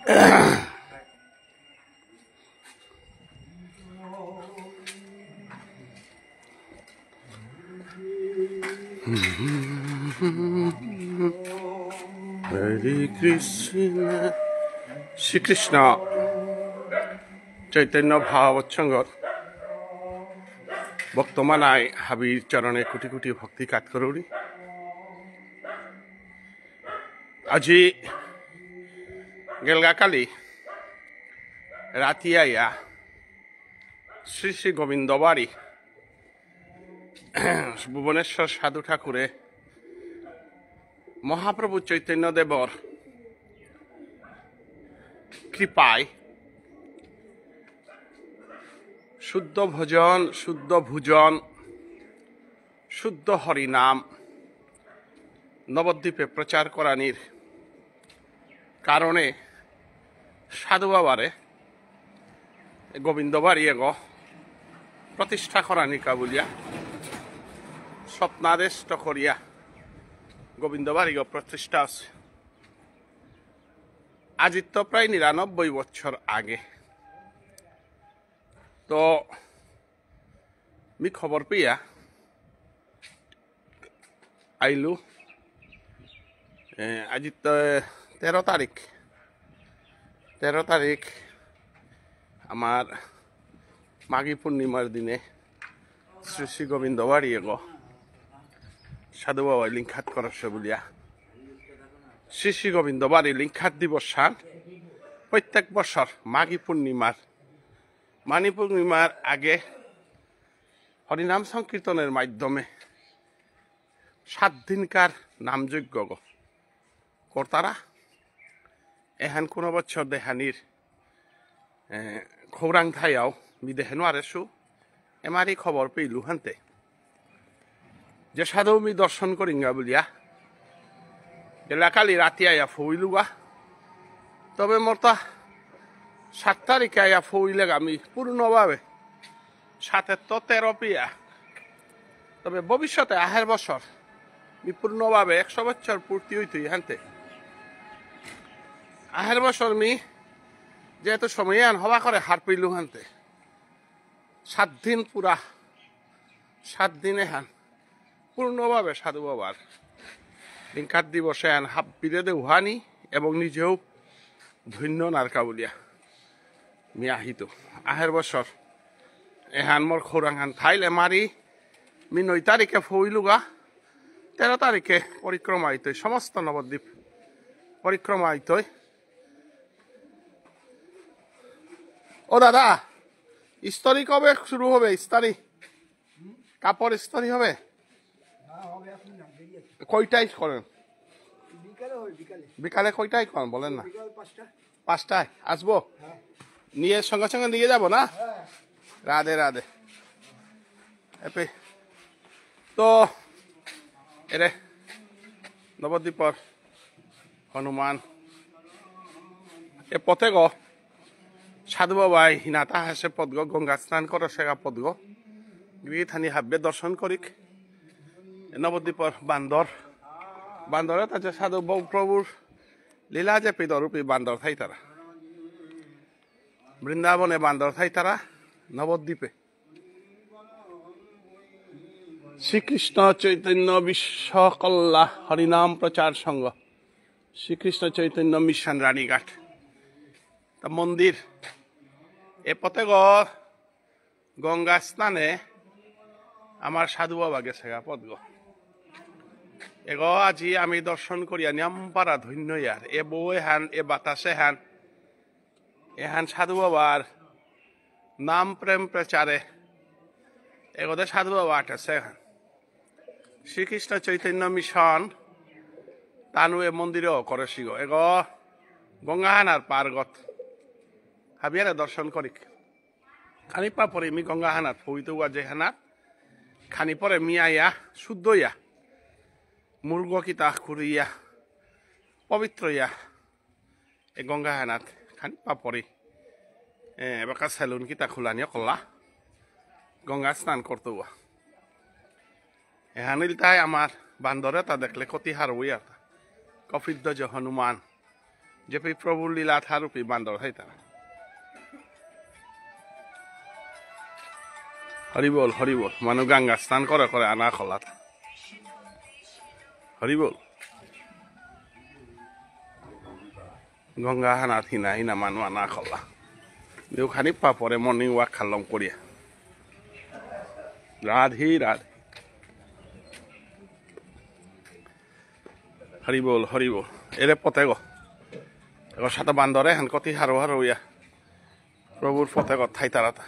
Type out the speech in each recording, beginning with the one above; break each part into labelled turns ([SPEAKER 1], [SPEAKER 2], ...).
[SPEAKER 1] হরে কৃষ্ণ শ্রীকৃষ্ণ চৈতন্য ভাবৎসঙ্গত বর্তমানায় হাবির চরণে কোটি কোটি ভক্তি কাট করুনি। আজি গেলগাকালি রাতি আইয়া শ্রী শ্রী গোবিন্দবাড়ি ভুবনেশ্বর সাধু ঠাকুরে মহাপ্রভু চৈতন্য দেবর কৃপায় শুদ্ধ ভজন, শুদ্ধ ভোজন, শুদ্ধ হরিনাম নবদ্বীপে প্রচার করানির কারণে সাধু বাবারে গোবিন্দবাড়ি এগো প্রতিষ্ঠা করানিকা বলিয়া স্বপ্নাদেশ করিয়া গোবিন্দবাড়ি প্রতিষ্ঠা আছে। আজির তো প্রায় ৯৯ বছর আগে। তো মি খবর পেয়া আইলু। আজি তো ১৩ তারিখ আমার মাঘী পূর্ণিমার দিনে শ্রী শ্রী গোবিন্দবাড়ি এগো সাধু বাবা লিঙ্খাত করছে বলিয়া শ্রী শ্রী গোবিন্দবাড়ি লিঙ্খাত দিবস সান প্রত্যেক বছর মাঘী পূর্ণিমার আগে হরিনাম সংকীর্তনের মাধ্যমে ৭ দিনকার নামযজ্ঞ কর্তারা এহান কোনো বছর দেহানির খৌরাং ঠাইয়াও মি দেহেনো আরেসু এমারি খবর পেইলু হান্তে যে সাধু মি দর্শন করিঙ্গা বলিয়া এলাকালি রাতি আয়া ফইলুগা। তবে মোরতা ৭ তারিখে আয়া ফইলে আমি পূর্ণভাবে ৭-এর তো ১৩ পিয়া। তবে ভবিষ্যতে আহের বছর মি পূর্ণভাবে ১০০ বছর পূর্তি হইতই হান্তে আহের বছর মি যেহেতু সময় আন হওয়া করে হার পেইলু হান্তে ৭ দিন পুরা ৭ দিনে হান পূর্ণভাবে সাধু বাবার লিঙ্কাত দিবসে আন হাব বিদে উহানি এবং নিজেও ধন্য নারকা বলিয়া মি আহিত আহের বছর এহান মোর খৌরাংহান ঠাইলে মারি মি ৯ তারিখে ফইলুগা। ১৩ তারিখে পরিক্রমা হইতই সমস্ত নবদ্বীপ পরিক্রমা হইতই। ও দাদা ইস্তরি কবে শুরু হবে? ইস্তারি কাপড় ইস্তরি হবে কয়টায় করেন? বিকালে কয়টায় করেন বলেন না? ৫টায় আসবো? নিয়ে সঙ্গে সঙ্গে নিয়ে যাবো না? রাধে রাধে। তো এরে নবদ্বীপর হনুমান এ পথে গো সাধু বাবাই হিনাতা হাসে পদগ গঙ্গা স্নান কর সেগা পদগ গৃহ থানি হাব্বে দর্শন করিক। নবদ্বীপর বান্দরে তাছে সাধু প্রভুর লীলা যে পিদরূপী বান্দর থাই তারা বৃন্দাবনে বান্দর থাই তারা নবদ্বীপে শ্রীকৃষ্ণ চৈতন্য বিশ্বকল্লা হরিনাম প্রচার সংঘ শ্রীকৃষ্ণ চৈতন্য মিশন রানীঘাট তা মন্দির এ পথে গঙ্গা স্নানে আমার সাধু বাবা গেছে গা পদ এগো আজি আমি দর্শন করিয়া নিয়ম পারা ধন্য ইয়ার এ বউ এহান এ বাতাসে এহান সাধু বাবার নাম প্রেম প্রচারে এগোতে সাধু বাবা আটেছে এখান শ্রীকৃষ্ণ চৈতন্য মিশন তানু এ মন্দিরেও করে শিগ এগ গঙ্গাহানার পার্গত হাবিয়ারে দর্শন করিক। খানি পা পরে মি গঙ্গাহানার ফইতুয়া যেহানার খানি পরে মিয়াইয়া শুদ্ধ ইয়া মুর্গ কিতা খুরিয়া পবিত্র ইয়া এ গঙ্গাহানাত খানি পা পরে এবার সেলুন কিতা খুলানিয়া কল্লা গঙ্গা স্নান করতেওয়া এহানিল তাই আমার বান্দরে তা দেখলে ক্ষতি হার উইয়া কফিদ্দ যে হনুমান যে প্রভুর লীলা থারূপী বান্দর হইতা হরিবল হরিবল মানুষ গঙ্গা স্নান করে করে আনা খোলা হরিবল গঙ্গা হানা থিনা হিনা মানুষ আনা খোলা দেউ খানি পা পরে মর্নিং ওয়াক খালম করিয়া রাধে রাধে হরিবল হরিবল এরে পতে গো এগর সাথে বান্দরে হান কতি হারো হারো ইয়া প্রভুর পতে গো থাই তারাতা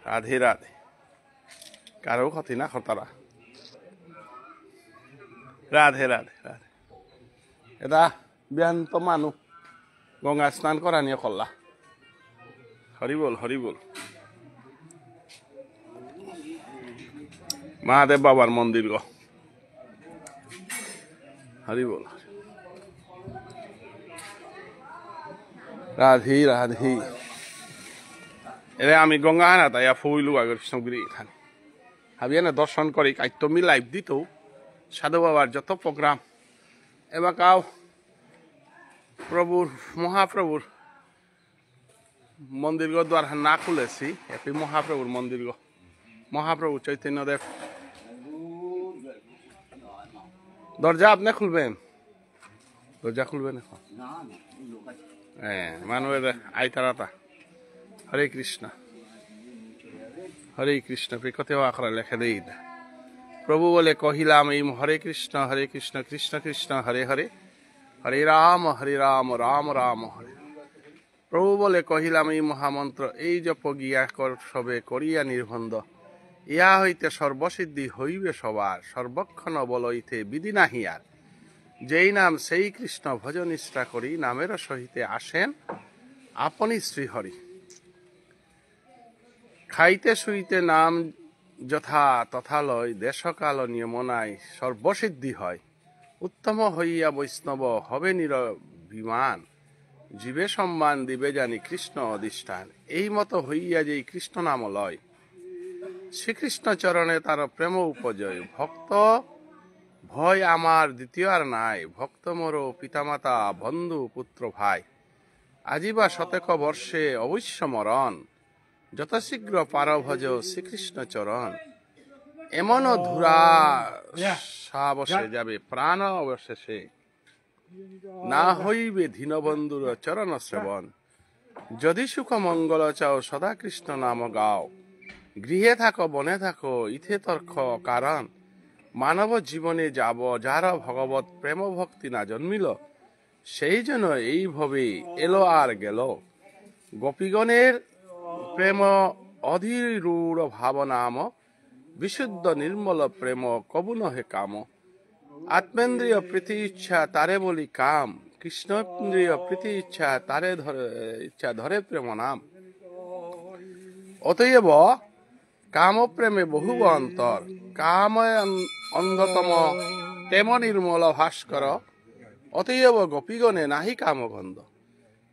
[SPEAKER 1] রাধে রাধে কারো ক্ষতি না খতারা রাধে রাধে রাধে এটা ব্যান্ত মানুষ গঙ্গা স্নান করা নিয়ে করলা হরিবল হরিবল মহাদেব বাবার মন্দির গো হরিবল রাধি রাধি এরে আমি গঙ্গা হানা তাই ফুইলু আগে কৃষ্ণগিরি এখানে ভাবিয়া না দর্শন করি কাইতমি লাইভ দিত সাধু বাবার যত প্রোগ্রাম এবার কাও প্রভুর মহাপ্রভুর মন্দির গো দ্বার না খুলেছি এপি মহাপ্রভুর মন্দির গো মহাপ্রভু চৈতন্যদেব দরজা আপনি খুলবেন দরজা খুলবেন এখন হ্যাঁ মানুষের আইতারাতা হরে কৃষ্ণ কতেও আখরা লেখে দেই না প্রভু বলে কহিলাম এই হরে কৃষ্ণ কৃষ্ণ কৃষ্ণ হরে হরে হরে রাম রাম রাম হরে প্রভু বলে কহিলাম এই মহামন্ত্র এই জপ গিয়া সবে করিয়া নির্বন্ধ ইহা হইতে সর্বসিদ্ধি হইবে সবার সর্বক্ষণ বলইতে বিধি নাহি আর যেই নাম সেই কৃষ্ণ ভজ নিষ্ঠা করি নামের সহিতে আসেন আপনি শ্রীহরি খাইতে শুইতে নাম যথা তথা লয় দেশকাল নিয়ম নাই সর্বসিদ্ধি হয় উত্তম হইয়া বৈষ্ণব হবে নিরভিমান জীবে সম্মান দিবে জানি কৃষ্ণ অধিষ্ঠান এই মতো হইয়া যেই কৃষ্ণ নাম লয় শ্রীকৃষ্ণ চরণে তার প্রেম উপজয় ভক্ত ভয় আমার দ্বিতীয় আর নাই ভক্ত মোর পিতামাতা বন্ধু পুত্র ভাই আজিবা শতক বর্ষে অবশ্য মরণ যত শীঘ্র পার ভজ শ্রীকৃষ্ণ চরণ এমন ধুরা সাবসে যাবে প্রাণ অবশেষে না হইবে দীনবন্ধুর চরণ শ্রবণ যদি সুখ মঙ্গল চাও সদা কৃষ্ণ নাম গাও গৃহে থাকো বনে থাকো ইথে তর্ক কারণ মানব জীবনে যাব যার ভগবত প্রেম ভক্তি না জন্মিল সেই জন্য এইভাবে এলো আর গেল গোপীগণের প্রেম অধীরূঢ় ভাবনাম বিশুদ্ধ নির্মল প্রেম কবু নহে কাম আত্মেন্দ্রিয় প্রীতি ইচ্ছা তারে বলি কাম কৃষ্ণেন্দ্রিয় প্রীতি ইচ্ছা তারে ধরে প্রেম নাম অতএব কাম প্রেমে বহু অন্তর কাম অন্ধতম তেম নির্মল ভাস্কর অতএব গোপীগণে নাহি কামগন্ধ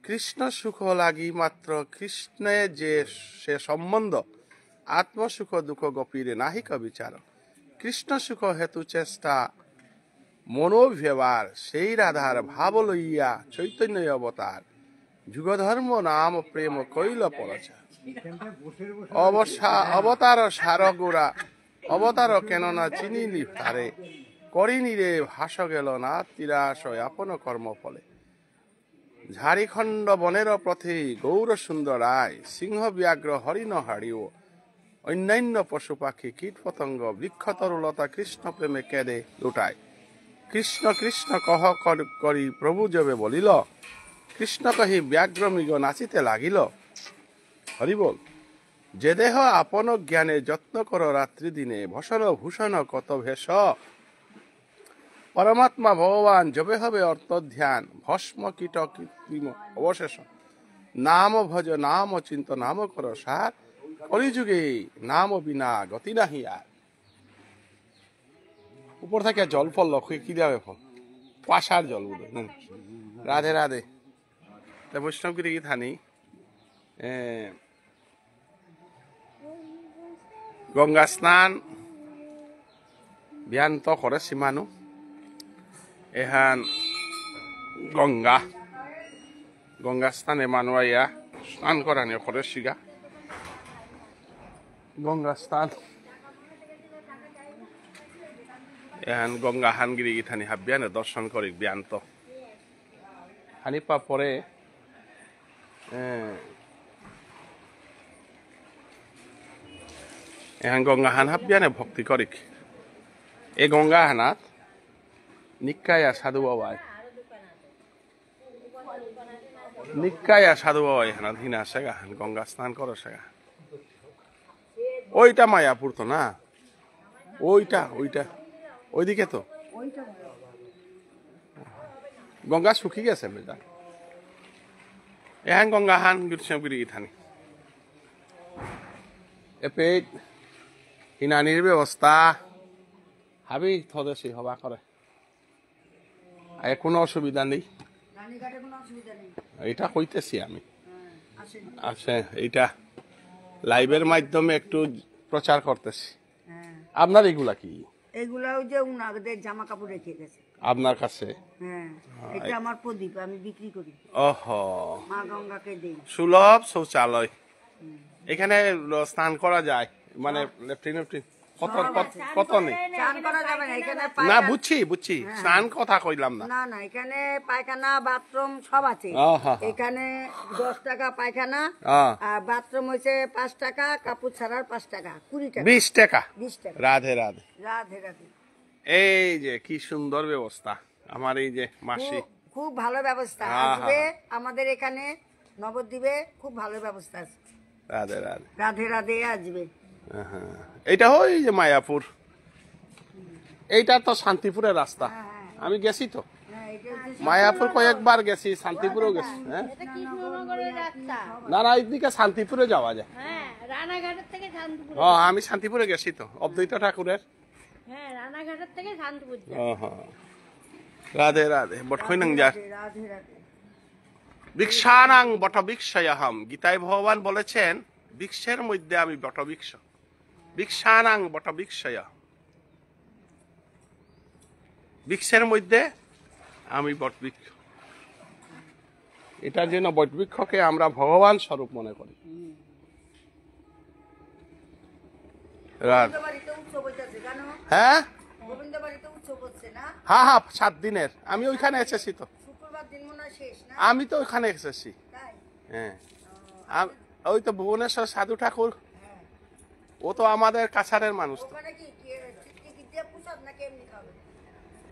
[SPEAKER 1] কৃষ্ণ সুখ লাগি মাত্র কৃষ্ণে যে সে সম্বন্ধ আত্মসুখ দুঃখ গোপীরে নাহিক বিচার কৃষ্ণ সুখ হেতু চেষ্টা মনোভ্যবার সেই রাধার ভাব লইয়া চৈতন্য অবতার যুগধর্ম নাম প্রেম কৈল পরচার অবতার সার গোড়া অবতার কেন না চিনিলি তারে করিনি রে ভাস গেল না তিরাশয় আপন কর্ম ফলে ঝাড়িখণ্ড বনের পথে গৌর সুন্দর রায় সিংহ ব্যাঘ্র হরিণ হাড়িও অন্যান্য পশু পাখি কীট পতঙ্গ বৃক্ষ তরুলতা কৃষ্ণ প্রেমে কেঁদে লুটায় কৃষ্ণ কৃষ্ণ কহ করি প্রভু যবে বলিল কৃষ্ণ কহি ব্যাঘ্র মৃগ নাচিতে লাগিল হরিবল যে দেহ আপন জ্ঞানে যত্ন কর রাত্রি দিনে ভসন ভূষণ কত ভেষ পরমাত্মা ভগবান যবে হবে অর্থ ধ্যান ভস্ম কীট কৃত্রিম অবশেষ নাম ভজ নাম চিন্ত নাম কর সার কলিযুগে নাম বিনা গতি নাহি আর উপর থেকে জল ফল লক্ষ্য কি দেবে ফল পাশার জল বুঝে রাধে রাধে বৈষ্ণবগিরি কি থানি গঙ্গা স্নান ব্যান্ত করে সীমানু এহান গঙ্গা গঙ্গা স্থানে মানুষ আইয়া স্নান করানি করে শিগা গঙ্গা স্থান এখন গঙ্গা হানগিরি গিথানি হাবিয়ানে দর্শন করি বিয়ান্ত হানিপা পরে এখন গঙ্গা হান হাবিয়ানে ভক্তি করি এই গঙ্গা হানাত নিকায়া সাধু বাবাই নিকায়া সাধু বাবাই হানাত হিনা সেগা গঙ্গা স্নান করো সেগা ওইটা মায়াপুর তো না ওইটা ওইটা ওইদিকে তো গঙ্গা শুকি গেছে বেটা এখন গঙ্গা হান গিরি থানি এপে হিনানির ব্যবস্থা হাবি থদেছি হবা করে কোনো অসুবিধা নেই এইটা কইতেছি আমি আছে এইটা লাইভের মাধ্যমে একটু প্রচার করতেছি আপনার এগুলা কি
[SPEAKER 2] এগুলা ওই যে উনাদের জামা কাপড় রেখে গেছে
[SPEAKER 1] আপনার কাছে
[SPEAKER 2] হ্যাঁ এটা আমার প্রদীপ আমি বিক্রি করি
[SPEAKER 1] ওহো
[SPEAKER 2] মা গঙ্গাকে দেই
[SPEAKER 1] সুলভ শৌচালয় এখানে স্নান করা যায় মানে লেফটিন কত কত নেই
[SPEAKER 2] স্নান করা যাবে না এখানে
[SPEAKER 1] না বুঝছি স্নান কথা কইলাম না
[SPEAKER 2] না না এখানে পায়খানা বাথরুম সব আছে এখানে 10 টাকা পায়খানা আর বাথরুম হইছে 5 টাকা কাপড় ছাড়ার 5 টাকা 20 টাকা
[SPEAKER 1] 20 টাকা
[SPEAKER 2] 20 টাকা
[SPEAKER 1] রাধে রাধে
[SPEAKER 2] রাধে রাধে
[SPEAKER 1] এই যে কি সুন্দর ব্যবস্থা আমার এই যে মাসি
[SPEAKER 2] খুব ভালো ব্যবস্থা আসবে আমাদের এখানে নবদ্বীপে খুব ভালো ব্যবস্থা আছে
[SPEAKER 1] রাধে রাধে
[SPEAKER 2] রাধে রাধে আসবে
[SPEAKER 1] এইটা ওই যে মায়াপুর এইটা তো শান্তিপুরের রাস্তা আমি গেছি তো মায়াপুর কয়েকবার গেছি শান্তিপুরেও গেছি হ্যাঁ না না এইদিকে শান্তিপুরে যাওয়া যায় আমি শান্তিপুরে গেছি তো অদ্বৈত ঠাকুরের রাধে রাধে বটখই নাং যার বৃক্ষানাং বটবৃক্ষয়াহম গীতায় ভগবান বলেছেন বৃক্ষের মধ্যে আমি বটবৃক্ষ বৃক্ষানাং বটবৃক্ষয়া বৃক্ষের মধ্যে আমি বটবৃক্ষ এটার জন্য বটবৃক্ষকে আমরা ভগবান স্বরূপ মনে করি হ্যাঁ হ্যাঁ হ্যাঁ 7 দিনের আমি ওইখানে এসেছি তো আমি তো ওইখানে এসেছি হ্যাঁ ওই তো ভুবনেশ্বর সাধু ঠাকুর ও তো আমাদের কাছারের মানুষ তো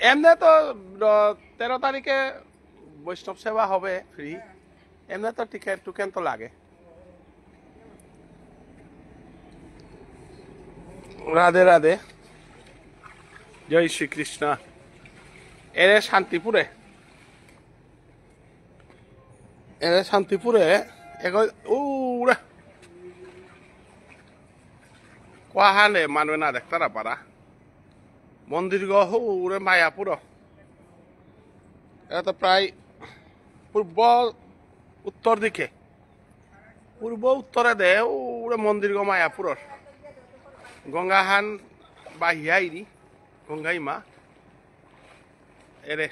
[SPEAKER 1] এমনি তো 13 তারিখে বৈষ্ণব সেবা হবে ফ্রি এমনি তো টিকেট টুকেন তো লাগে রাধে রাধে জয় শ্রীকৃষ্ণ এরে শান্তিপুরে উড়ে কোয়াহানে মানবে না দেখতারা পারা মন্দির গড়ে মায়াপুর এটা তো প্রায় পূর্ব উত্তর দিকে পূর্ব উত্তরে দে উড়ে মন্দির গো মায়াপুরের গঙ্গাহান বাহিয়াইরি গঙ্গাইমা এরে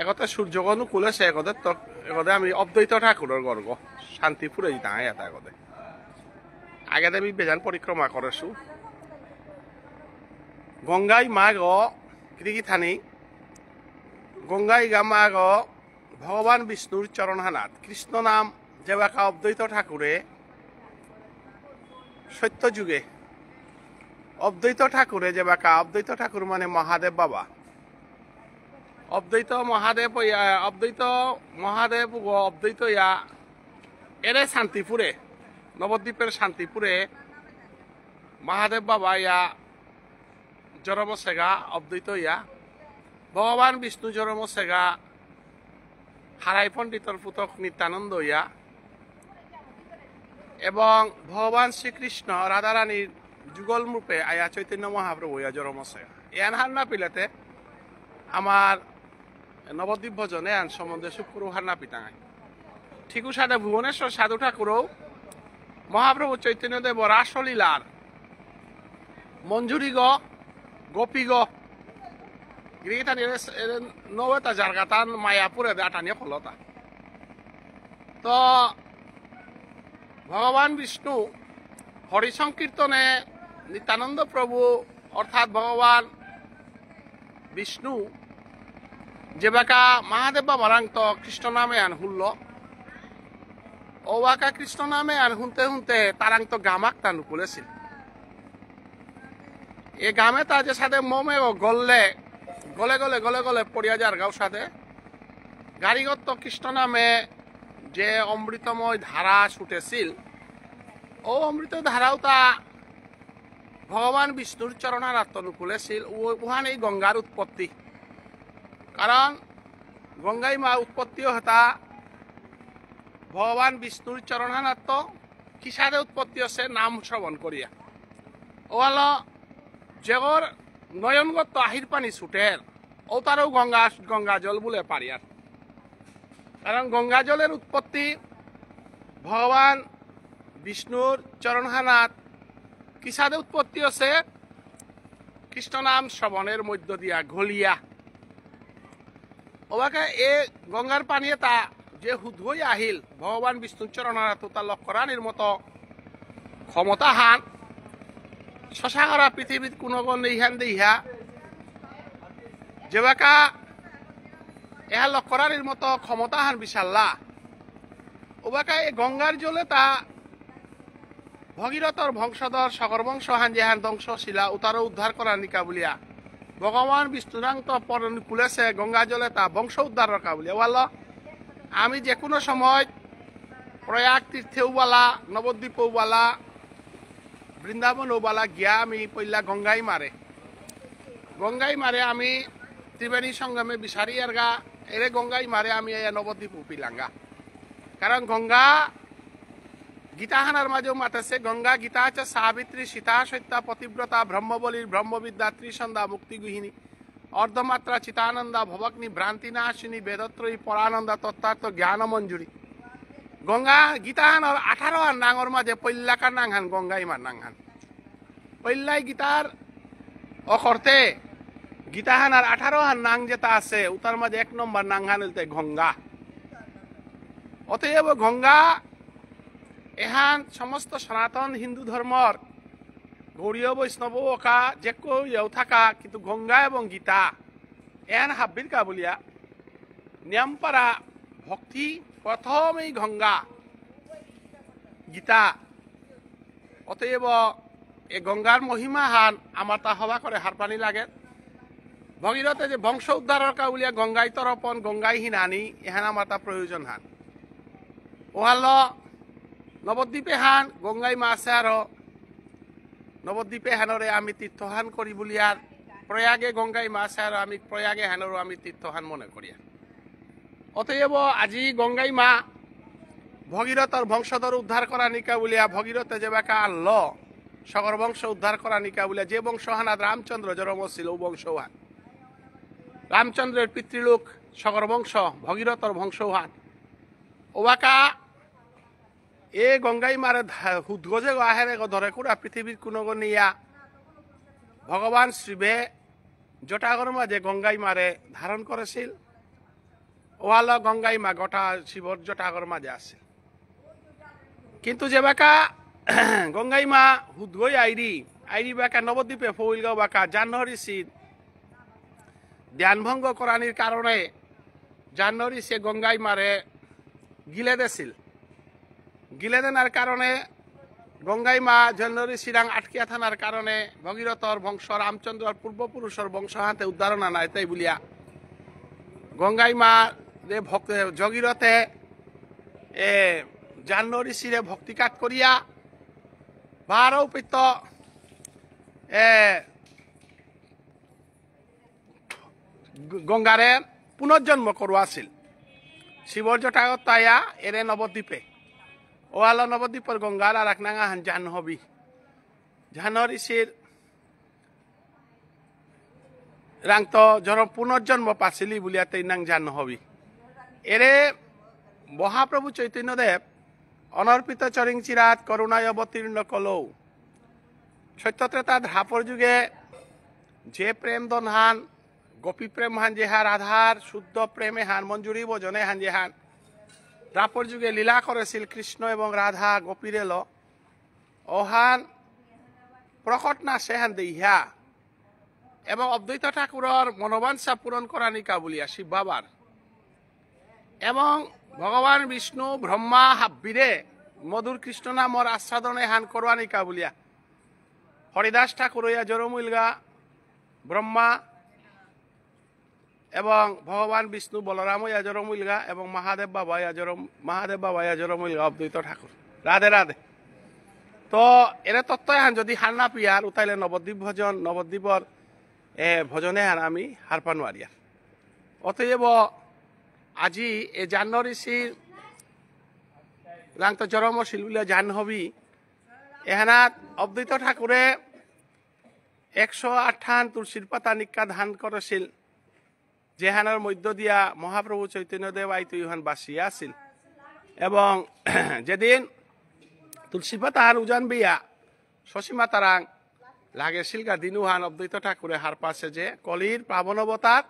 [SPEAKER 1] একতে সূর্যগণু কুলেছে একতে আমি অদ্বৈত ঠাকুরের গর্গ শান্তিপুরে যেতাম এটা একতে আগে আমি বেজান পরিক্রমা করেছো গঙ্গাই মা গি থানি গঙ্গাই গা মা ভগবান বিষ্ণুর চরণহানাত কৃষ্ণ নাম যেবাকা অদ্বৈত ঠাকুরে সত্য যুগে অদ্বৈত ঠাকুরে যেবাকা অদ্বৈত ঠাকুর মানে মহাদেব বাবা অদ্বৈত মহাদেব অদ্বৈত ইয়া এরে শান্তিপুরে নবদ্বীপের শান্তিপুরে মহাদেব বাবা ইয়া জন্ম সেগা অদ্বৈত ইয়া ভগবান বিষ্ণু জন্ম সেগা হারাই পণ্ডিতর পুতক নিত্যানন্দ ইয়া এবং ভগবান শ্রীকৃষ্ণ রাধারানীর যুগল রূপে আয়া চৈতন্য মহাপ্রভু ইয়া জন্ম সেগা এন হার না পিলাতে আমার নবদ্বীপ ভজনে আন সম্বন্ধে শুক্র হার না পিতাঙায় ঠিকু সাথে ভুবনেশ্বর সাধু ঠাকুরও মহাপ্রভু চৈতন্যদেব রাসলীলার মঞ্জুরি গোপী গিরিটান নৌতা জারগাতান মায়াপুরে আটানিয়ে ফলতা তো ভগবান বিষ্ণু হরি সংকীর্তনে নিত্যানন্দ প্রভু অর্থাৎ ভগবান বিষ্ণু যেবাকা মহাদেব বাবারাং তো কৃষ্ণ নামে আন হুল্ল ওবাকা কৃষ্ণ নামে আন হুনতে হুনতে তারাং তো গামাক তা নুকুলেছিল এ গামে তা যে সাথে মোমে ও গলে গলে গলে গলে গলে পড়িয়া যার গাও সাথে গাড়িগত কৃষ্ণ নামে যে অমৃতময় ধারা ছুটেছিল ও অমৃত ধারাও তা ভগবান বিষ্ণুর চরণারাত্ম নুকুলেছিল উহান এই গঙ্গার উৎপত্তি কারণ গঙ্গাই মা উৎপত্তিও হতা ভগবান বিষ্ণুর চরণারাত্ম কিসারে উৎপত্তি হচ্ছে নাম শ্রবণ করিয়া ও হলো যেগর নয়নগত আহির পানি ছুটের ও তারও গঙ্গা জল বলে পারি আর কারণ গঙ্গা জলের উৎপত্তি ভগবান বিষ্ণুর চরণহানাত কিসাদে উৎপত্তি আছে কৃষ্ণ নাম শ্রবণের মধ্য দিয়া ঘলিয়া ওবাকে এ গঙ্গার পানিয়ে তা যে হুদগই আহিল ভগবান বিষ্ণুর চরণহানাত তা লক্ষ্যরানির মতো ক্ষমতা হান শশাগরা পৃথিবীর কোনো ইহান দেহা যেবাকা এহা লক্ষ্যরানির মতো ক্ষমতা হান বিশাল্লা ওবাকা এই গঙ্গার জলে তা ভগীরথর বংশধর সকর বংশ হান যেহান ধ্বংস শিলা উতারও উদ্ধার করার নিকা বলিয়া ভগবান বিষ্ণুরাং তো কুলেছে গঙ্গা জলে তা বংশ উদ্ধার রকা বলিয়া বলল আমি যে কোনো সময় প্রয়াগ তীর্থেও বলা নবদ্বীপও বলা বৃন্দাবনও বলা গিয়া আমি পইলা গঙ্গাই মারে আমি ত্রিবেণী সঙ্গমে বিচারি আর গা এরে গঙ্গাই মারে আমি নবদ্বীপ উপিলাঙ্গা কারণ গঙ্গা গীতাহানার মাঝেও মাতাছে গঙ্গা গীতা আছে সাবিত্রী সীতা সত্যা পতিব্রতা ব্রহ্মবলীর ব্রহ্মবিদ্যা ত্রিসন্ধ্যা মুক্তিগৃহিণী অর্ধমাত্রা চিতানন্দা ভবগ্নি ভ্রান্তিনাশিনী বেদত্রয়ী পরানন্দা তত্ত্বার্থ জ্ঞান মঞ্জুরি গঙ্গা গীতাহানার 18 হান নাঙর মাঝে পল্লাকার নাংহান গঙ্গাই মার নাংহান পল্লাই গীতার অকর্তে গীতাহানার 18 হান নাং যেটা আছে উতার মাঝে 1 নম্বর নাংহান হইতে গঙ্গা অতএব গঙ্গা এহান সমস্ত সনাতন হিন্দু ধর্মর গৌরীয় বৈষ্ণব ওকা যে কেউ থাকা কিন্তু গঙ্গা এবং গীতা এহান হাব্বির কা বলিয়া নিয়মপারা ভক্তি প্রথম এই গঙ্গা গীতা অতএব এ গঙ্গার মহিমা হান আমার তা হওয়া করে হার পানি লাগে ভগীরথে যে বংশ উদ্ধারের কা বলিয়া গঙ্গাই তরপন গঙ্গাই হিনানি এহান আমার তা প্রয়োজন হান ওহাল নবদ্বীপে হান গঙ্গাই মা আছে আর নবদ্বীপে হানরে আমি তীর্থহান করি বলিয়ার প্রয়াগে গঙ্গাই মা আছে আর আমি প্রয়াগে হানরও আমি তীর্থহান মনে করিয়া অতএব আজি গঙ্গাই মা ভগীরথর বংশধর উদ্ধার করা নিকা বলিয়া ভগীরথে যে বাকা আনল সকর বংশ উদ্ধার করা নিকা বলিয়া যে বংশহানাত রামচন্দ্র জন্ম ছিল ও বংশহান রামচন্দ্রের পিতৃলোক সকর বংশ ভগীরথর বংশহান ওবাকা এ গঙ্গাই মারে হুদগজে আহেরে ধরে কুড়া পৃথিবীর কোনো নিয়া ভগবান শিবে জটাগর মাঝে গঙ্গাই মারে ধারণ করেছিল ওয়াল গঙ্গাই মা গোটা শিবর জটাগর মাঝে আছে কিন্তু যে বাকা গঙ্গাই মা হুদগই আইরি বাকা নবদ্বীপে ফৌলগাঁও বাকা জাহ্নবী সিদ ধ্যানভঙ্গ করানির কারণে জাহ্নবী সে গঙ্গাই মারে গিলে দিছিল গিলে দেনার কারণে গঙ্গাই মা জাহ্নবী সিরাং আটকিয়া থানার কারণে ভগীরথর বংশ রামচন্দ্রর পূর্বপুরুষের বংশ হাতে উদ্ধারণা নাই তাই বলিয়া গঙ্গাই মা রে ভক্ত জগীরথে জাহ্নবী সিরে ভক্তিকাত করিয়া 12 পিত্ত গঙ্গারে পুনর্জন্ম করুয়াছিল শিবর জটাগত তাইয়া এরে নবদ্বীপে ওয়াল নবদ্বীপের গঙ্গার আর এক নাঙা হান জাহ্নবী ঋষির রাং তো জর পুনর্জন্ম পাছিলি বলিয়া তেই নাং জাহ্নবী এরে মহাপ্রভু চৈতন্যদেব অনর্পিত চরিং চিরাত করুণায় অবতীর্ণ কলৌ সত্যত্রেতা ধাপর যুগে যে প্রেম দনহান গোপী প্রেম হান যে হান রাধার শুদ্ধ প্রেমে হান মঞ্জুরি ভোজনে হান যে হান দ্রাপর যুগে লীলা করেছিল কৃষ্ণ এবং রাধা গোপীরে ল ওহান প্রকট না সেহান দেহা এবং অদ্বৈত ঠাকুরের মনোবাঞ্ছা পূরণ করা নিকা বলিয়া শিব বাবার এবং ভগবান বিষ্ণু ব্রহ্মা হাব্বিরে মধুর কৃষ্ণ নামর আস্বাদনে হান করবা নিকা বলিয়া হরিদাস ঠাকুর ইয়া জরমুলগা ব্রহ্মা এবং ভগবান বিষ্ণু বলরাম ইয়া জরমুলগা এবং মহাদেব বাবা ইয়া জরমুলগা অদ্বৈত ঠাকুর রাধে রাধে। তো এরা তত্ত্ব হান যদি হার না পিয়ার উতাইলে নবদ্বীপ ভজন নবদ্বীপর ভজনে হান আমি হারপা নোৱাৰিয়াৰ অতএব আজি এই জাহ্নঋষিৰ রাংত জরম শিলবিলা জাহ্নবী এহানাত অদ্বৈত ঠাকুরে 108 তুলসীর পাতা নিকা ধান করেছিল যেহানের মধ্য দিয়া মহাপ্রভু চৈতন্যদেব আইতো ইহান বাসিয়া আছিল এবং যেদিন তুলসী পাতা হার উজান বিয়া শশী মাতারাং লাগেছিল গা দিনুহান অদ্বৈত ঠাকুরে হার পাশে যে কলির পাবন অবতার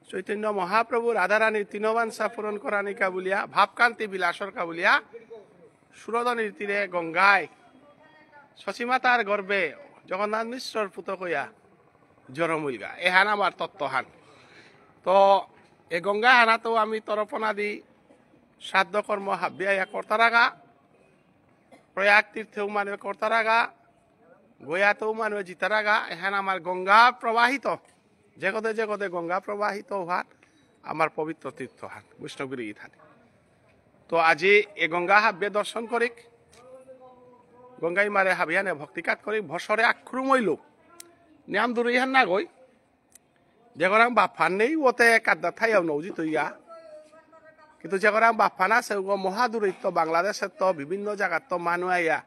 [SPEAKER 1] চৈতন্য মহাপ্রভু রাধারানীর তৃণবাঞ্ছা পূরণ করা নিকা বলিয়া ভাবকান্তি বিলাসর কা বলিয়া সুরদনীর তীরে গঙ্গায় শশী মাতার গর্বে জগন্নাথ মিশ্রর পুত কইয়া জরমুলগা এহান আমার তত্ত্বহান। তো এ গঙ্গা হানাতো আমি তরপনা দি শ্রাদ্ধ কর্ম হাবিয়া কর্তারাগা প্রয়াগ তীর্থেও মানুষ কর্তারাগা গয়াতেও মানুষ জিতারাগা এহান আমার গঙ্গা প্রবাহিত জগতে জগতে গঙ্গা প্রবাহিত হান আমার পবিত্র তীর্থ হান বৈষ্ণবগিরি গীত হান। তো আজি এ গঙ্গা হাব্যে দর্শন করিক গঙ্গাই মারে হাবিয়ানে ভক্তিকাত করি ভসরে আখ্রুম হইল নিয়াম দূরে ইহান না গই যেগরাং বাফান নেই ওতে কাদ্দা থাইয়াও নৌজি তৈয়া কিন্তু যেগরাং বাফান আছে মহাদূরিত্ব বাংলাদেশের তো বিভিন্ন জায়গার তো মানুষ আইয়া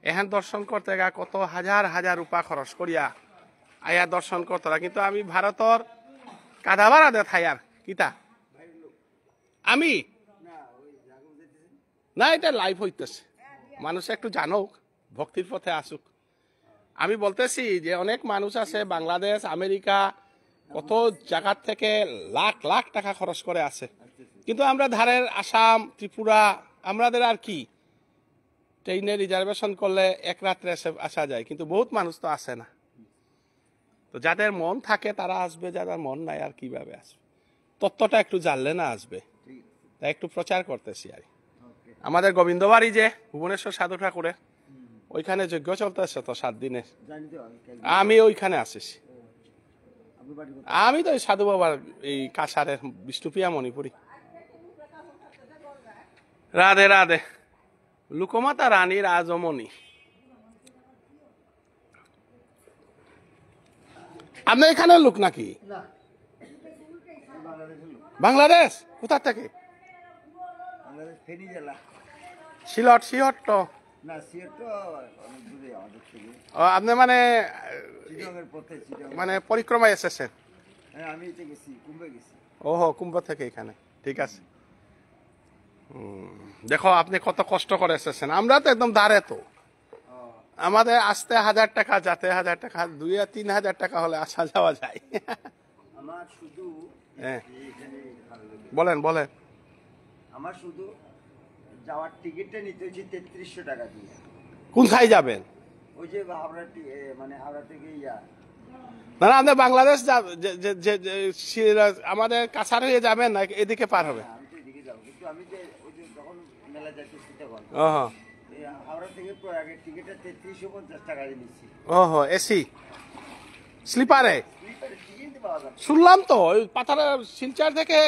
[SPEAKER 1] এখান দর্শন করতে গা কত হাজার হাজার রূপা খরচ করিয়া আয়া দর্শন করতরা কিন্তু আমি ভারতর কাদাবারা দে থাইয়ার কিতা আমি না এটা লাইভ হইতেছে মানুষ একটু জানুক ভক্তির পথে আসুক। আমি বলতেছি যে অনেক মানুষ আছে বাংলাদেশ আমেরিকা কত জায়গার থেকে লাখ লাখ টাকা খরচ করে আছে কিন্তু আমরা ধারের আসাম ত্রিপুরা আমাদের আর কি ট্রেনে রিজার্ভেশন করলে এক রাত্রে আসা যায় কিন্তু বহুত মানুষ তো আসে না। তো যাদের মন থাকে তারা আসবে যাদের মন নাই আর কিভাবে আসবে তত্ত্বটা একটু জানলে না আসবে তাই একটু প্রচার করতেছি আর আমাদের গোবিন্দবাড়ি যে ভুবনেশ্বর সাধু ঠাকুরের ওইখানে যজ্ঞ চলতেছে তো 7 দিনের আমি ওইখানে আসিছি আমি তো সাধু বাবার এই কাছারের বিষ্ণুপ্রিয়া মণিপুরী। রাধে রাধে লোকমাতা রানী রাজমণি আপনি এখানে লোক নাকি বাংলাদেশ কোথা থেকে সিলট সিহট তো আপনি মানে মানে পরিক্রমায় এসেছেন ওহো কুম্ভ থেকে এখানে ঠিক আছে। দেখো আপনি কত কষ্ট করে এসেছেন আমরা তো একদম দাঁড়ে তো আমাদের আসতে 1000 টাকা যাতে 1000 টাকা 2-3 হাজার টাকা হলে আসা যাওয়া যায়। বলেন বলেন
[SPEAKER 3] আমার শুধু যাওয়ার টিকিটটা নিতে হচ্ছে 3300 টাকা দিয়ে।
[SPEAKER 1] কোথায় যাবেন?
[SPEAKER 3] ওই যে হাওড়া মানে হাওড়া থেকে
[SPEAKER 1] না না আপনি বাংলাদেশ আমাদের কাছাড় হয়ে যাবেন না এদিকে পার হবে?
[SPEAKER 3] আমি তো এদিকে যাবো কিন্তু আমি যে ওই যে যখন মেলা যাচ্ছি তখন হাওড়া থেকে প্রয়াগের টিকিটটা 3350 টাকা দিয়ে নিচ্ছি।
[SPEAKER 1] ওহো এসি স্লিপারে শুনলাম তো ওই পাথার শিলচর থেকে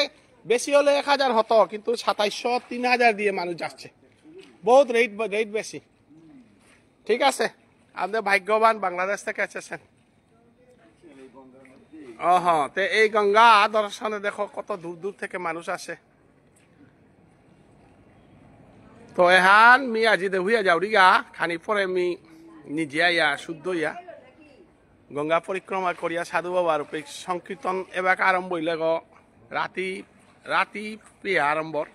[SPEAKER 1] বেশি হলে 1000 হতো কিন্তু 2700-3000 দিয়ে মানুষ যাচ্ছে বহুত রেট বেশি। ঠিক আছে আপনি ভাগ্যবান বাংলাদেশ থেকে এসেছেন। তে এই গঙ্গা দর্শনে দেখো কত দূর দূর থেকে মানুষ আসে। তো এহান মি আজি দেহুয়া যাওরিগা খানি পরে মি নিজে আইয়া শুদ্ধ ইয়া গঙ্গা পরিক্রমা করিয়া সাধু বাবার সংকীর্তন এবার আরম্ভ হইলে রাতি প্রিয়া আরম্ভর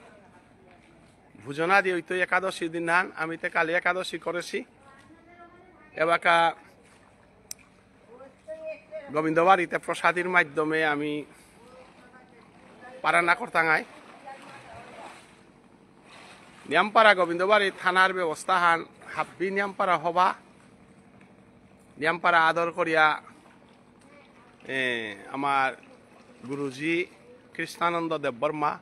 [SPEAKER 1] ভোজনা দিয়ে হইতো একাদশী দিন নান আমি তো কালি একাদশী করেছি এবাকা গোবিন্দবাড়িতে প্রসাদীর মাধ্যমে আমি পারানা করতাঙাই নিয়ামপাড়া গোবিন্দবাড়ি থানার ব্যবস্থা হান হাব্বি নিয়ামপাড়া হবা নিয়ামপাড়া আদর করিয়া আমার গুরুজি কৃষ্ণানন্দ দেববর্মা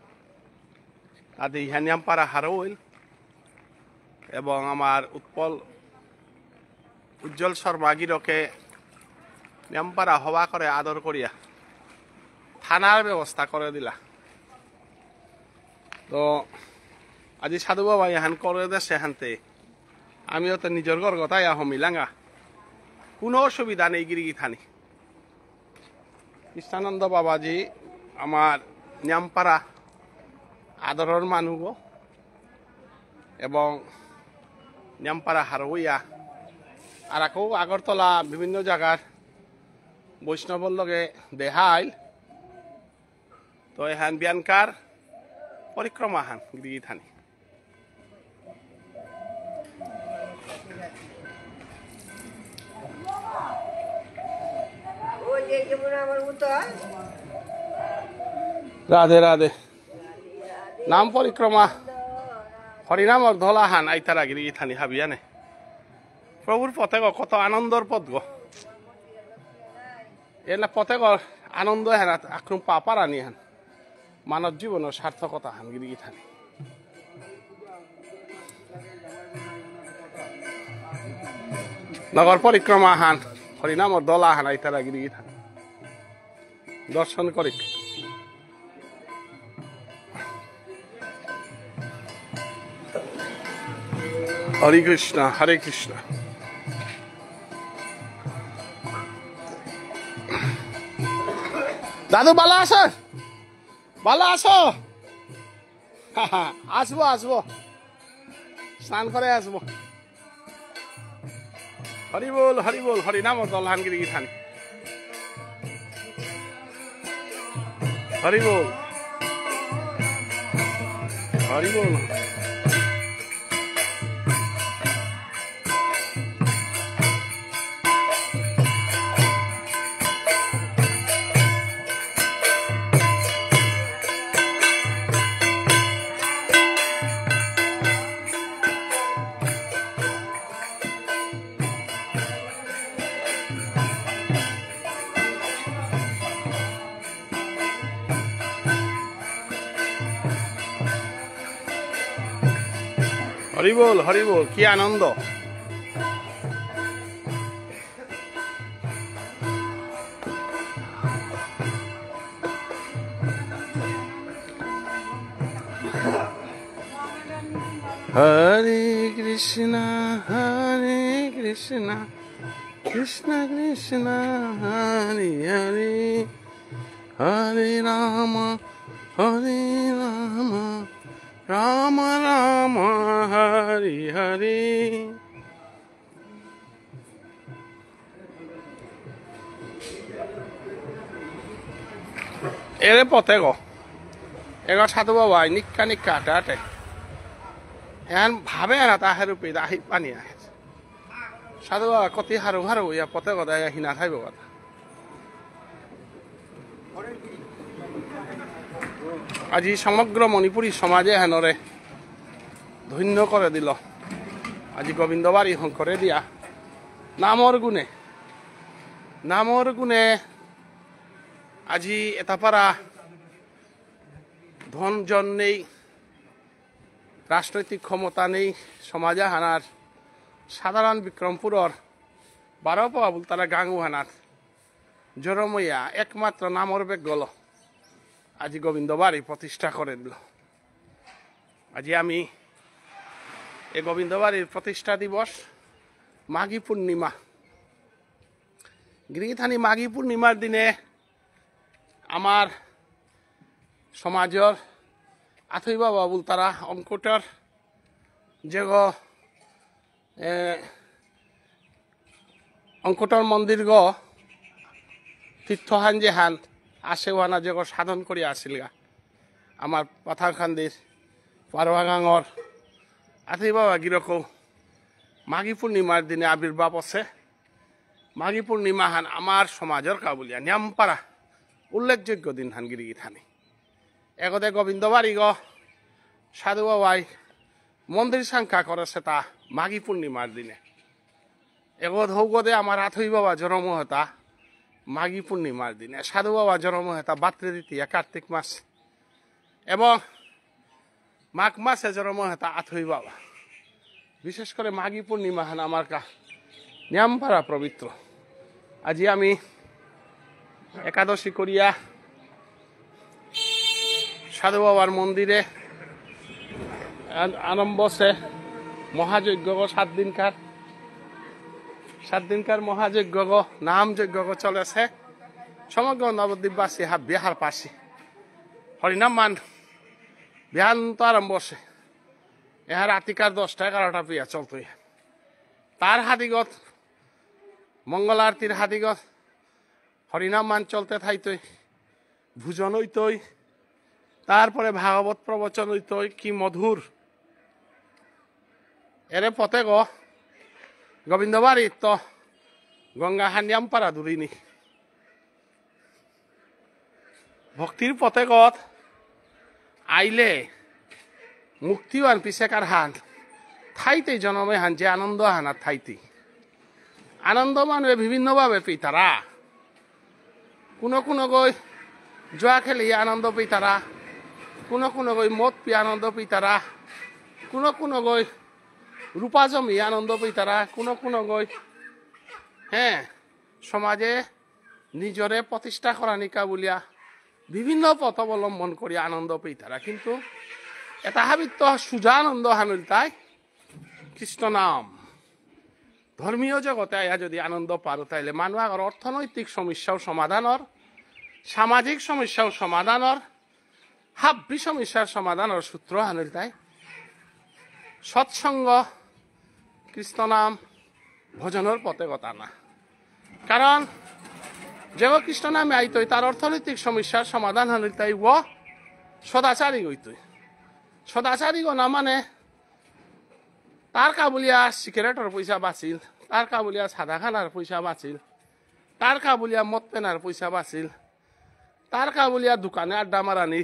[SPEAKER 1] আদি ইহা নিয়ামপাড়া হারইল এবং আমার উজ্জ্বল শর্মা গিরকে নিয়ামপাড়া হওয়া করে আদর করিয়া থানার ব্যবস্থা করে দিলা তো আজি সাধু বাবা এহান করে দেশে হানতে আমিও তো নিজের ঘর কথাই হমিলাঙ্গা কোনো অসুবিধা নেই গিরিগি থানি কৃষ্ণানন্দ বাবাজি আমার নিয়ামপাড়া আদরের মানুষ এবং নিয়ামপাড়া হারইয়া আর আকৌ আগরতলা বিভিন্ন জায়গার বৈষ্ণবর লগে দেহাইল তো এহান বিয়ানকার পরিক্রমা হান গিরিগি থানি রাধে রাধে নাম পরিক্রমা হরিনামক ধলা হান আইতারা গিরিগি থানি হাবিয়ানে প্রভুর পথে কত আনন্দর পথ গো এলা পথে আনন্দ হেন আক্রম পাপারানি হান মানব জীবনের সার্থকতা হান গিরিগি থানি নগর পরিক্রমা হান হরিনামর দলা হান আইতারা গিরিগি থানি দর্শন করি হরে কৃষ্ণ হরে কৃষ্ণ দাদু ভালো আছো ভালো আছো আসবো আসবো স্নান করে আসবো হরি বল হরি নাম দলহান গিরি থান হরি বল হরি বল কি আনন্দ হরে কৃষ্ণ কৃষ্ণ কৃষ্ণ হরে হরে হরে রাম রাম রাম হরি হরি এরে পথে গো এগো সাধু বাবা নিক্কা হাঁটাহাঁটে এখন ভাবে না তাহার রূপে আহি পানি আহে সাধু বাবা কতি হারু ইয়া পথে কথা হিনা থাকবে কথা আজি সমগ্র মণিপুরী সমাজে হেনরে ধন্য করে দিল আজি গোবিন্দবাড়ি করে দিয়া নামর গুণে আজি এতাপারা ধন নেই রাজনৈতিক ক্ষমতা নেই সমাজে হানার সাধারণ বিক্রমপুরর 12 পাওয়া তারা গাঙ্গু হানার জরমইয়া একমাত্র নামর বেগ গল আজি গোবিন্দবাড়ি প্রতিষ্ঠা করে দিল আজি আমি এই গোবিন্দবাড়ির প্রতিষ্ঠা দিবস মাঘী পূর্ণিমা গিরিথানি মাঘী পূর্ণিমার দিনে আমার সমাজের আথই বাবা তারা অঙ্কটার যে অঙ্কটার মন্দির তীর্থহান যে হান আশেওয়ানা যে সাধন করি আসিল গা আমার পাথারখান্দির পারভাগাঙর আথই বাবা গিরকম মাঘী পূর্ণিমার দিনে আবির্ভাব আছে মাঘী পূর্ণিমা হান আমার সমাজের কাবুলিয়া নিয়ামপাড়া উল্লেখযোগ্য দিন হান গিরিগি থানি এগদে গোবিন্দ বাড়ি গ সাধু বাবাই মন্দির সংখ্যা করেছে তা মাঘী পূর্ণিমার দিনে এগদ হৌগদে আমার আথই বাবা জন্ম হতা মাঘী পূর্ণিমার দিনে সাধু বাবা জন্ম হতা বাত্রে দ্বিতীয়া কার্তিক মাস এবং মাঘ মাসে জন্ম হতা আথই বাবা বিশেষ করে মাঘী পূর্ণিমা হান আমার নিয়ামপাড়া পবিত্র আজি আমি একাদশী করিয়া সাধু বাবার মন্দিরে আরম্ভছে মহাযজ্ঞ 7 দিনকার মহাযজ্ঞ নাম যজ্ঞ চলেছে সমগ্র নবদ্বীপবাসী বিহার পাশি হরিনাম মান বিহান তো আরম্ভ হচ্ছে এহার রাতিকার 10টা-11টা পিয়া চলতো তার হাদিগত মঙ্গল আরতির হাদিগত হরিনাম মান চলতে থাইতই ভোজন হইতই তারপরে ভাগবত প্রবচন হইতই কি মধুর এরে পথে গোবিন্দ বাড়ি তো গঙ্গা হানিয়ামপাড়া দূরিনি ভক্তির পথে আইলে মুক্তিবান পিছেকার হান থাইতে জনমে হান যে আনন্দ হান আর থাইতে আনন্দ মানুষে বিভিন্নভাবে পেই তারা কোনো গই জোয়া খেলি আনন্দ পেই তারা কোনো গই মদ পি আনন্দ পেই তারা কোনো গই রূপা জমি আনন্দ পেই তারা কোনো গই হ্যাঁ সমাজে নিজরে প্রতিষ্ঠা করা নিকা বলিয়া বিভিন্ন পথ অবলম্বন করি আনন্দ পেই তারা কিন্তু এটা হাবিত সুজা আনন্দ হানুল তাই কৃষ্ণ নাম ধর্মীয় জগতে আয়া যদি আনন্দ পারো তাইলে মানুষের অর্থনৈতিক সমস্যাও সমাধানের সামাজিক সমস্যাও সমাধানের হাব্বি সমস্যার সমাধানের সূত্র হানুল তাই সৎসঙ্গ কৃষ্ণ নাম ভজনের পথে কথা না কারণ যে কৃষ্ণ নামে আইতই তার অর্থনৈতিক সমস্যার সমাধান হানুল তাই ও সদাচারী হইতই সদাচারী না মানে তার কাবুলিয়া সিগারেটের পয়সা বাঁচিল তার কাবুলিয়া সাদা খানার পয়সা বাঁচিল তার কাবুলিয়া মদ পেনার পয়সা বাঁচিল তার কাবুলিয়া দোকানে আড্ডা মারানি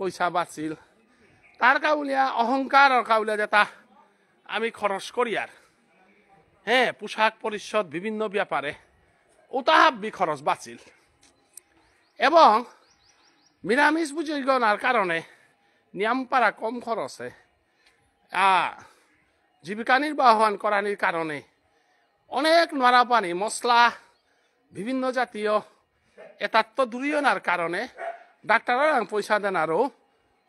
[SPEAKER 1] পয়সা বাঁচিল তার কাবুলিয়া অহংকার কাবুলিয়া যেটা আমি খরচ করি আর হ্যাঁ পোশাক পরিচ্ছদ বিভিন্ন ব্যাপারে ওতাহাব্বি খরচ বাঁচিল এবং নিরামিষ বুঝনার কারণে নিয়ামপাড়া কম খরচে জীবিকা নির্বাহন করানির কারণে অনেক নড়া পানি মশলা বিভিন্ন জাতীয় এতাত্ম দূরীয়নার কারণে ডাক্তাররা পয়সা দেন আরও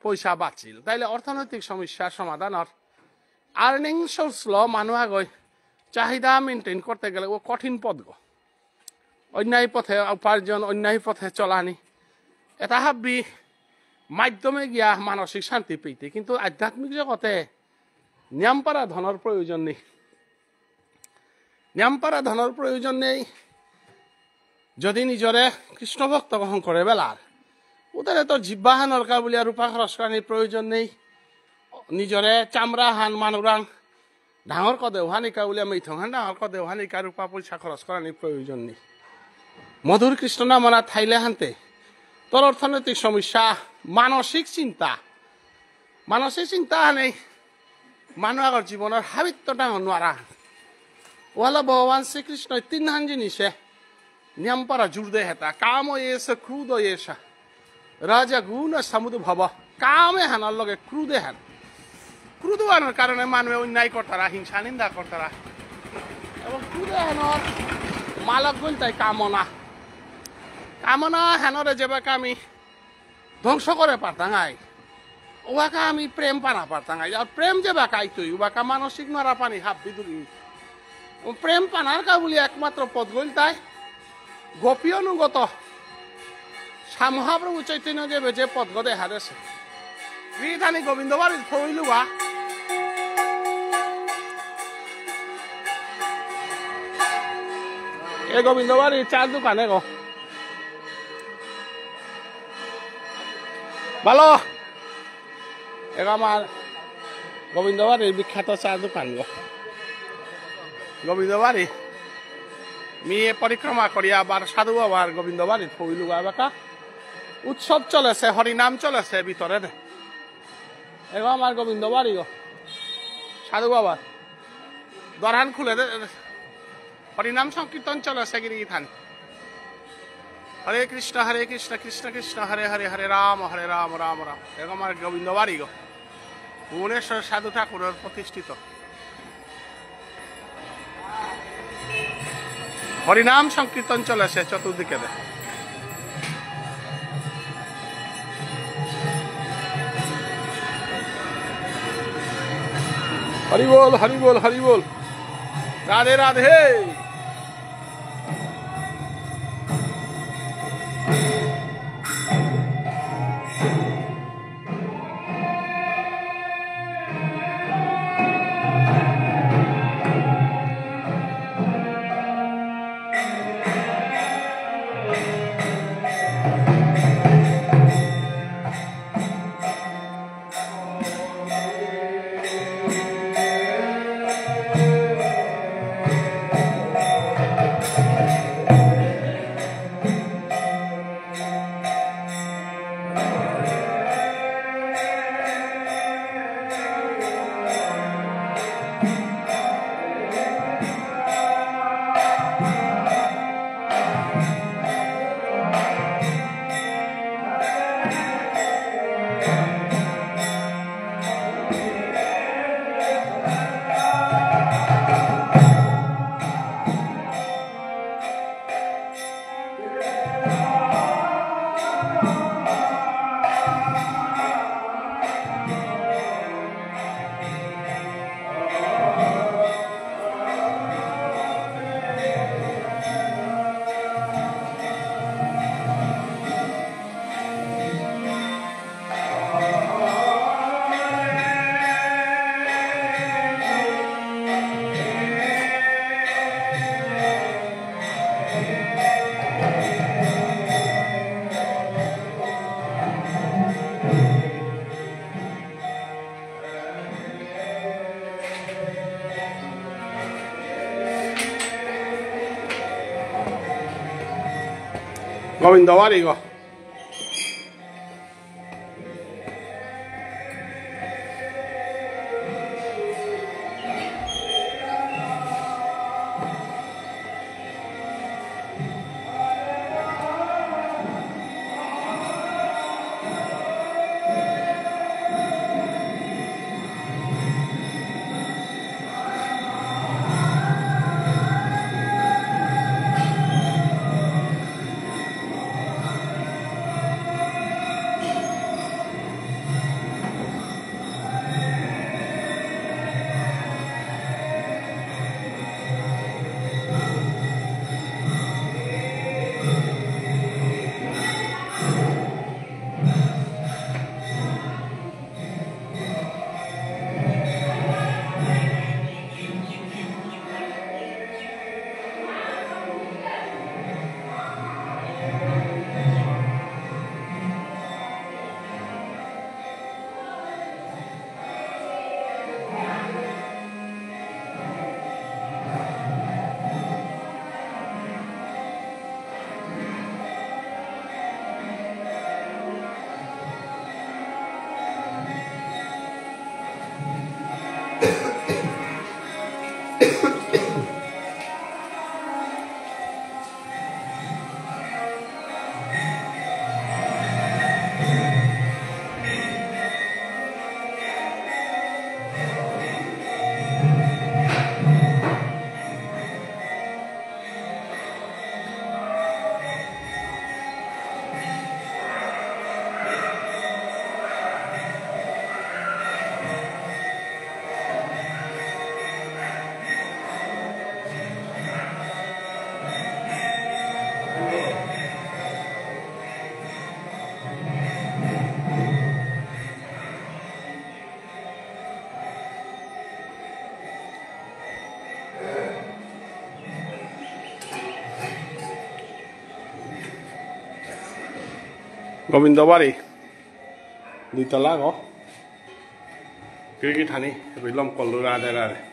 [SPEAKER 1] পয়সা বাঁচিল তাইলে অর্থনৈতিক সমস্যার সমাধানের আর্নিং সোর্স মানুষ গই চাহিদা মেনটেন করতে গেলে ও কঠিন পথ অন্যায় পথে উপার্জন অন্যায় পথে চলানি এটা হাব্বি মাধ্যমে গিয়া মানসিক শান্তি পেইতে কিন্তু আধ্যাত্মিক জগতে নিয়ামপাড়া ধনের প্রয়োজন নেই নিয়ামপাড়া ধনের প্রয়োজন নেই যদি নিজরে কৃষ্ণ ভক্ত গ্রহণ করে বেলার ওদের তো জিব্বাহানর কাবুলিয়া রূপা খরচ করার প্রয়োজন নেই নিজরে চামড়া হান মানুরাং ডাঙর কদেওহানিকা বলিয়া মেথং হান ডাঙর কদেওহানিকা রূপা পয়সা খরচ করার প্রয়োজন নেই মধুর কৃষ্ণ নামনা থাইলে হানতে তোর অর্থনৈতিক সমস্যা মানসিক চিন্তা নেই মানুষ আগর জীবনের হাবিত্যটা নোৱাৰা ওয়ালা ভগবান শ্রীকৃষ্ণ 3 হান জিনিসে নিয়মপাড়া জোর দে হেতা কাম এসে ক্রুদ এসা রাজা গুণ সমুদ্র ভব কামে হানার লগে ক্রুদে হান ক্রুদ হানার কারণে মানুষ অন্যায় করতারা হিংসা নিন্দা করতারা এবং ক্রুদে হানর মালক গুণ তাই কামনা হানরে যেবাকে আমি ধ্বংস করে পারতাঙাই ওয়াকা আমি প্রেম পানা পারতাঙাই আর প্রেম যেবাকে আইতই ওয়াকা মানসিক নড়া পানি হাব্বি দূরি প্রেম পানার কাবুলি একমাত্র পদ গইল তাই গোপী অনুগত মহাপ্রভু চৈতন্য দেবে যে পদ গদে হারেছে বিধানী গোবিন্দ বাড়ি ফইলুবা এ গোবিন্দ বাড়ি চার দোকানে গো ভালো আমার গোবিন্দ বাড়ির বিখ্যাত চা দোকান গো গোবিন্দ বাড়ি মেয়ে পরিক্রমা করিয়া আবার সাধু বাবার গোবিন্দ বাড়ির পইলুগা বাকা উৎসব চলেছে, হরিনাম চলেছে ভিতরে এগো আমার গোবিন্দ বাড়ি গো সাধু বাবার দরহান খুলে হরিনাম সংকীর্তন চলেছে গিরি থান। হরে কৃষ্ণ কৃষ্ণ কৃষ্ণ হরে হরে হরে রাম রাম রাম এগো আমার গোবিন্দ বাড়ি গো ভুবনেশ্বর সাধু ঠাকুরের প্রতিষ্ঠিত হরিনাম সংকীর্তন চলেছে চতুর্দিকে হরি বল হরি বল হরি বল রাধে রাধে। গোবিন্দ বাড়ি গো গোবিন্দ বাড়ি দুইতলা গো কি থানি বিলম কলু রাধে রাধে।